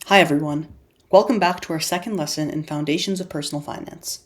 Hi everyone. Welcome back to our second lesson in Foundations of Personal Finance.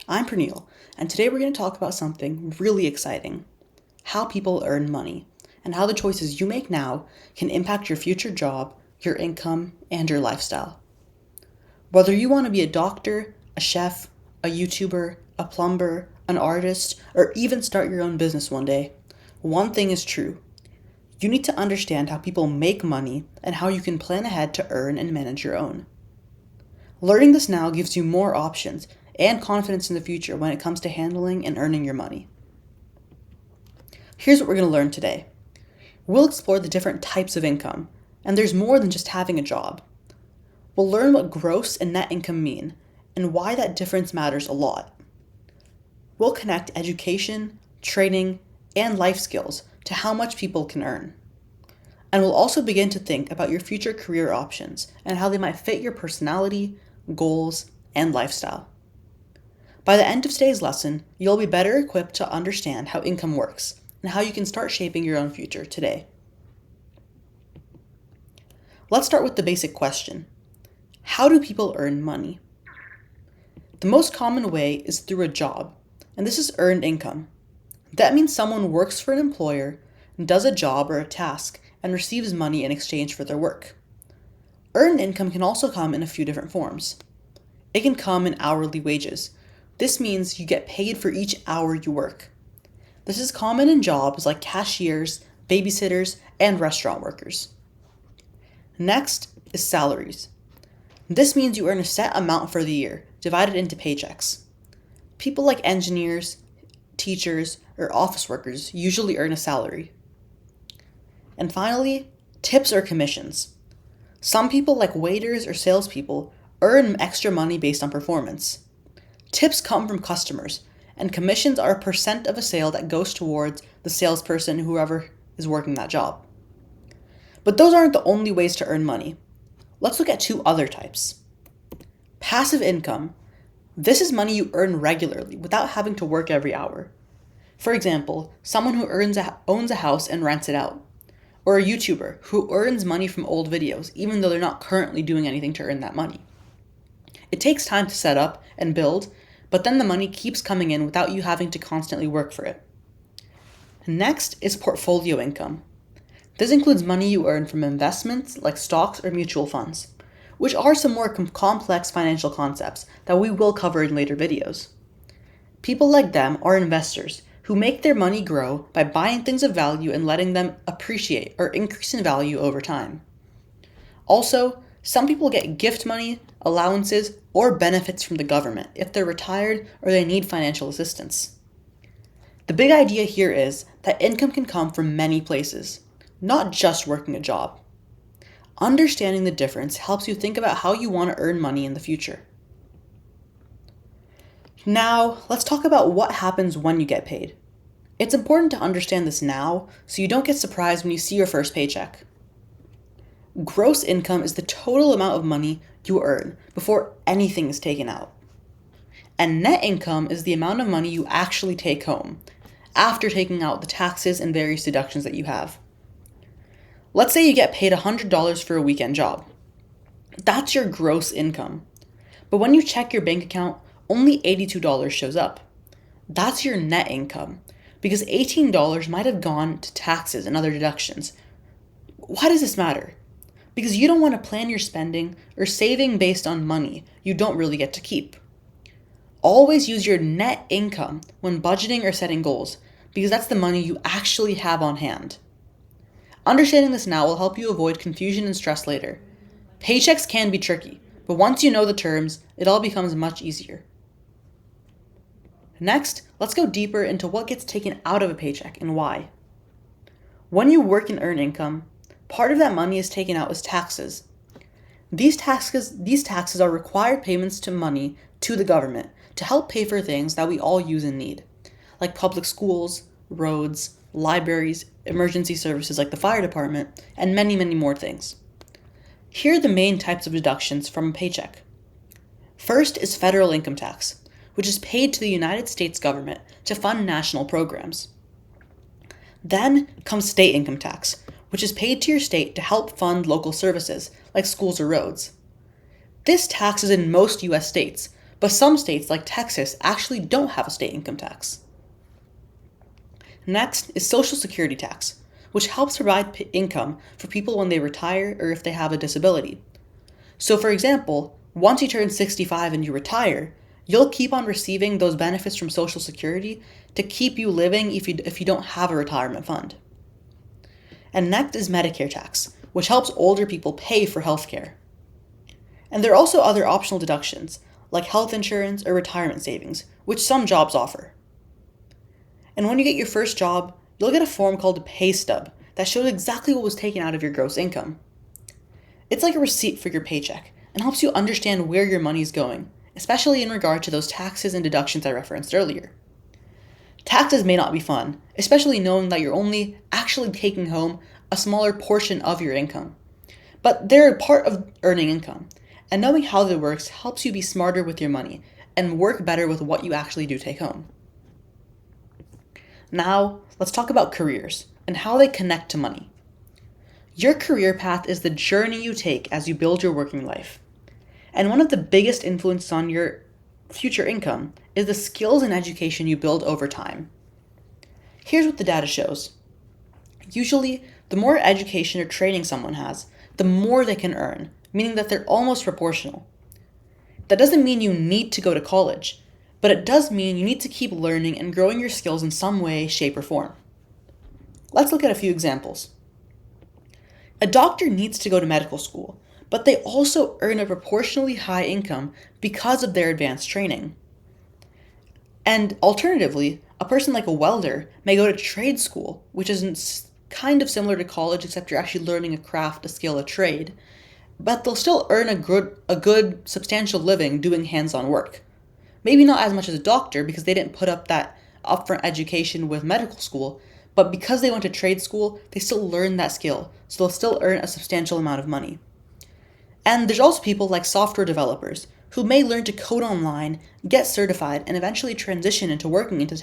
I'm Pernille, and today we're going to talk about something really exciting: how people earn money, and how the choices you make now can impact your future job, your income, and your lifestyle. Whether you want to be a doctor, a chef, a YouTuber, a plumber, an artist, or even start your own business one day, one thing is true: you need to understand how people make money and how you can plan ahead to earn and manage your own. Learning this now gives you more options and confidence in the future when it comes to handling and earning your money. Here's what we're going to learn today. We'll explore the different types of income, and there's more than just having a job. We'll learn what gross and net income mean and why that difference matters a lot. We'll connect education, training, and life skills to how much people can earn. And we'll also begin to think about your future career options and how they might fit your personality, goals, and lifestyle. By the end of today's lesson, you'll be better equipped to understand how income works and how you can start shaping your own future today. Let's start with the basic question: how do people earn money? The most common way is through a job, and this is earned income. That means someone works for an employer, does a job or a task, and receives money in exchange for their work. Earned income can also come in a few different forms. It can come in hourly wages. This means you get paid for each hour you work. This is common in jobs like cashiers, babysitters, and restaurant workers. Next is salaries. This means you earn a set amount for the year, divided into paychecks. People like engineers, teachers, or office workers usually earn a salary. And finally, tips or commissions. Some people, like waiters or salespeople, earn extra money based on performance. Tips come from customers, and commissions are a percent of a sale that goes towards the salesperson, whoever is working that job. But those aren't the only ways to earn money. Let's look at two other types. Passive income. This is money you earn regularly without having to work every hour. For example, someone who owns a house and rents it out. Or a YouTuber who earns money from old videos, even though they're not currently doing anything to earn that money. It takes time to set up and build, but then the money keeps coming in without you having to constantly work for it. Next is portfolio income. This includes money you earn from investments like stocks or mutual funds, which are some more complex financial concepts that we will cover in later videos. People like them are investors who make their money grow by buying things of value and letting them appreciate or increase in value over time. Also, some people get gift money, allowances, or benefits from the government if they're retired or they need financial assistance. The big idea here is that income can come from many places, not just working a job. Understanding the difference helps you think about how you want to earn money in the future. Now, let's talk about what happens when you get paid. It's important to understand this now so you don't get surprised when you see your first paycheck. Gross income is the total amount of money you earn before anything is taken out. And net income is the amount of money you actually take home after taking out the taxes and various deductions that you have. Let's say you get paid $100 for a weekend job. That's your gross income. But when you check your bank account, only $82 shows up. That's your net income, because $18 might have gone to taxes and other deductions. Why does this matter? Because you don't want to plan your spending or saving based on money you don't really get to keep. Always use your net income when budgeting or setting goals, because that's the money you actually have on hand. Understanding this now will help you avoid confusion and stress later. Paychecks can be tricky, but once you know the terms, it all becomes much easier. Next, let's go deeper into what gets taken out of a paycheck and why. When you work and earn income, part of that money is taken out as taxes. These taxes are required payments to money to the government to help pay for things that we all use and need, like public schools, roads, libraries, emergency services like the fire department, and many, many more things. Here are the main types of deductions from a paycheck. First is federal income tax, which is paid to the United States government to fund national programs. Then comes state income tax, which is paid to your state to help fund local services like schools or roads. This tax is in most US states, but some states like Texas actually don't have a state income tax. Next is Social Security tax, which helps provide income for people when they retire or if they have a disability. So for example, once you turn 65 and you retire, you'll keep on receiving those benefits from Social Security to keep you living if you don't have a retirement fund. And next is Medicare tax, which helps older people pay for healthcare. And there are also other optional deductions, like health insurance or retirement savings, which some jobs offer. And when you get your first job, you'll get a form called a pay stub that shows exactly what was taken out of your gross income. It's like a receipt for your paycheck and helps you understand where your money is going, especially in regard to those taxes and deductions I referenced earlier. Taxes may not be fun, especially knowing that you're only actually taking home a smaller portion of your income. But they're a part of earning income, and knowing how that works helps you be smarter with your money and work better with what you actually do take home. Now, let's talk about careers and how they connect to money. Your career path is the journey you take as you build your working life. And one of the biggest influences on your future income is the skills and education you build over time. Here's what the data shows. Usually, the more education or training someone has, the more they can earn, meaning that they're almost proportional. That doesn't mean you need to go to college, but it does mean you need to keep learning and growing your skills in some way, shape, or form. Let's look at a few examples. A doctor needs to go to medical school, but they also earn a proportionally high income because of their advanced training. And alternatively, a person like a welder may go to trade school, which is kind of similar to college, except you're actually learning a craft, a skill, a trade, but they'll still earn a good substantial living doing hands-on work. Maybe not as much as a doctor because they didn't put up that upfront education with medical school, but because they went to trade school, they still learn that skill, so they'll still earn a substantial amount of money. And there's also people like software developers who may learn to code online, get certified, and eventually transition into working into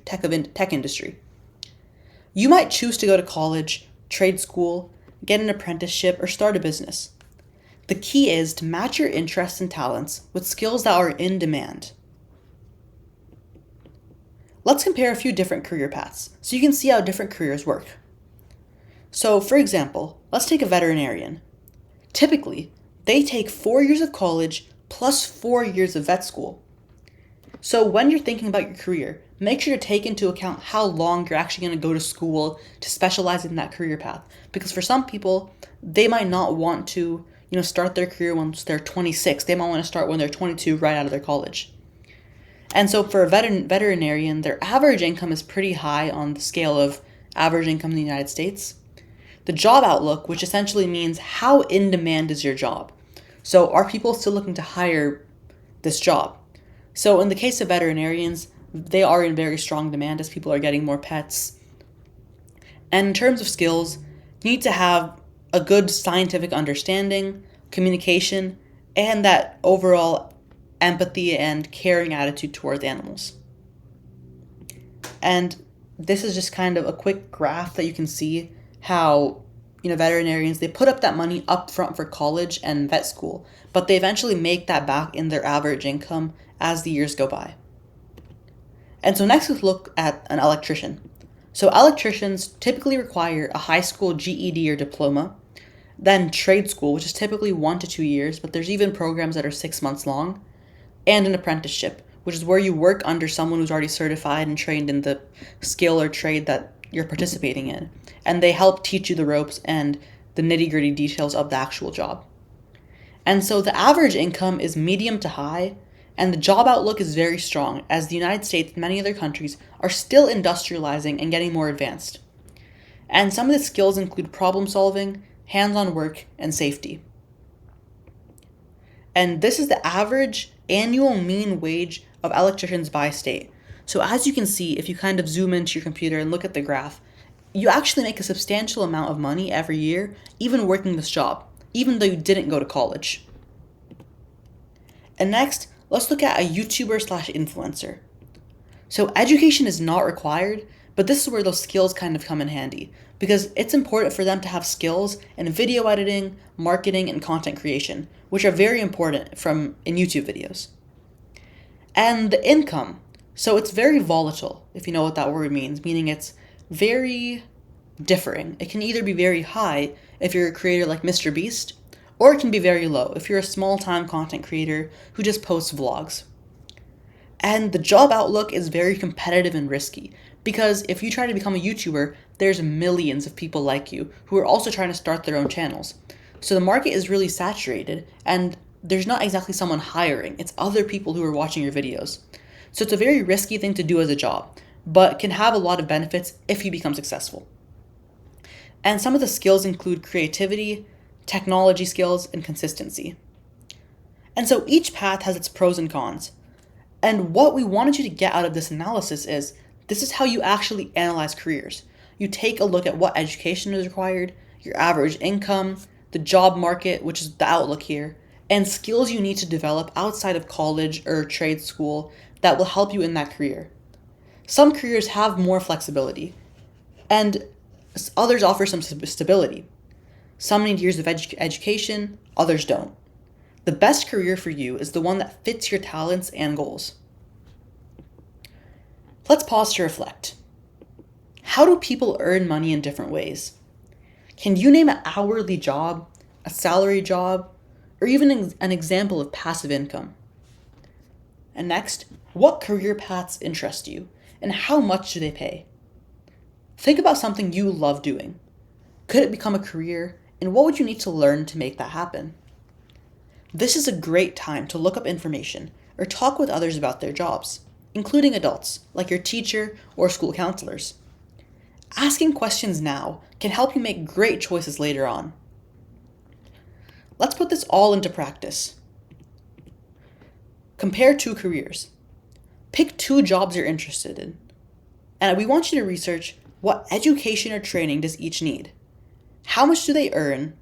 tech industry. You might choose to go to college, trade school, get an apprenticeship, or start a business. The key is to match your interests and talents with skills that are in demand. Let's compare a few different career paths so you can see how different careers work. So, for example, let's take a veterinarian. Typically, they take 4 years of college plus 4 years of vet school. So when you're thinking about your career, make sure to take into account how long you're actually going to go to school to specialize in that career path. Because for some people, they might not want to, start their career once they're 26. They might want to start when they're 22 right out of their college. And so for a veterinarian, their average income is pretty high on the scale of average income in the United States. The job outlook, which essentially means how in demand is your job. So are people still looking to hire this job? So in the case of veterinarians, they are in very strong demand as people are getting more pets. And in terms of skills, you need to have a good scientific understanding, communication, and that overall empathy and caring attitude towards animals. And this is just kind of a quick graph that you can see how veterinarians, they put up that money up front for college and vet school, but they eventually make that back in their average income as the years go by. And so next let's look at an electrician. So electricians typically require a high school GED or diploma, then trade school, which is typically 1 to 2 years, but there's even programs that are 6 months long, and an apprenticeship, which is where you work under someone who's already certified and trained in the skill or trade that you're participating in. And they help teach you the ropes and the nitty-gritty details of the actual job. And so the average income is medium to high, and the job outlook is very strong as the United States and many other countries are still industrializing and getting more advanced. And some of the skills include problem solving, hands-on work, and safety. And this is the average annual mean wage of electricians by state. So as you can see, if you kind of zoom into your computer and look at the graph, you actually make a substantial amount of money every year, even working this job, even though you didn't go to college. And next, let's look at a YouTuber/influencer. So education is not required, but this is where those skills kind of come in handy. because it's important for them to have skills in video editing, marketing, and content creation, which are very important in YouTube videos. And the income. So it's very volatile, if you know what that word means, meaning it's very differing. It can either be very high if you're a creator like Mr. Beast, or it can be very low if you're a small-time content creator who just posts vlogs. And the job outlook is very competitive and risky, because if you try to become a YouTuber, there's millions of people like you who are also trying to start their own channels. So the market is really saturated, and there's not exactly someone hiring, it's other people who are watching your videos. So it's a very risky thing to do as a job, but can have a lot of benefits if you become successful. And some of the skills include creativity, technology skills, and consistency. And so each path has its pros and cons. And what we wanted you to get out of this analysis is, this is how you actually analyze careers. You take a look at what education is required, your average income, the job market, which is the outlook here, and skills you need to develop outside of college or trade school that will help you in that career. Some careers have more flexibility, and others offer some stability. Some need years of education, others don't. The best career for you is the one that fits your talents and goals. Let's pause to reflect. How do people earn money in different ways? Can you name an hourly job, a salary job, or even an example of passive income? And next, what career paths interest you, and how much do they pay? Think about something you love doing. Could it become a career, and what would you need to learn to make that happen? This is a great time to look up information or talk with others about their jobs, including adults, like your teacher or school counselors. Asking questions now can help you make great choices later on. Let's put this all into practice. Compare two careers. Pick two jobs you're interested in. And we want you to research what education or training does each need. How much do they earn?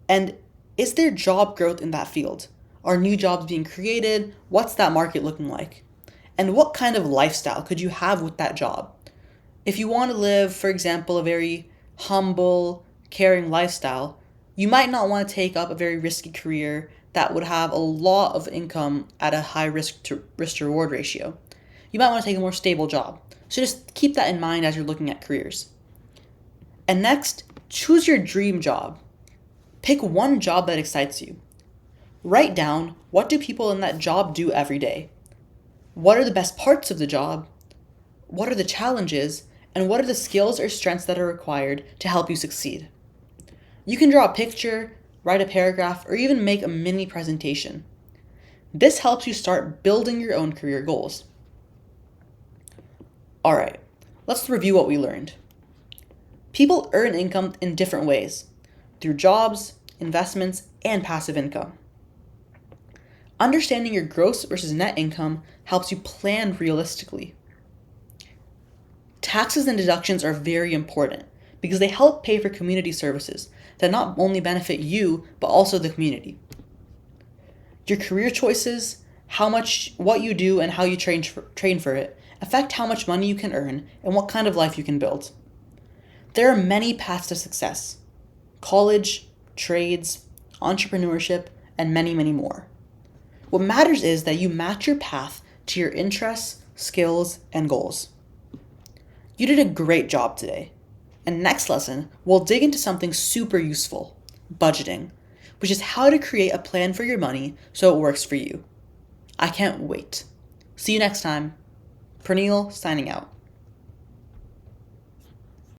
And is there job growth in that field? Are new jobs being created? What's that market looking like? And what kind of lifestyle could you have with that job? If you want to live, for example, a very humble, caring lifestyle, you might not want to take up a very risky career that would have a lot of income at a high risk to reward ratio. You might want to take a more stable job. So just keep that in mind as you're looking at careers. And next, choose your dream job. Pick one job that excites you. Write down, what do people in that job do every day? What are the best parts of the job? What are the challenges? And what are the skills or strengths that are required to help you succeed? You can draw a picture, write a paragraph, or even make a mini presentation. This helps you start building your own career goals. All right, let's review what we learned. People earn income in different ways, through jobs, investments, and passive income. Understanding your gross versus net income helps you plan realistically. Taxes and deductions are very important because they help pay for community services that not only benefit you, but also the community. Your career choices, what you do, and how you train for it affect how much money you can earn and what kind of life you can build. There are many paths to success: college, trades, entrepreneurship, and many, many more. What matters is that you match your path to your interests, skills, and goals. You did a great job today. And next lesson, we'll dig into something super useful: budgeting, which is how to create a plan for your money so it works for you. I can't wait. See you next time. Pernille signing out.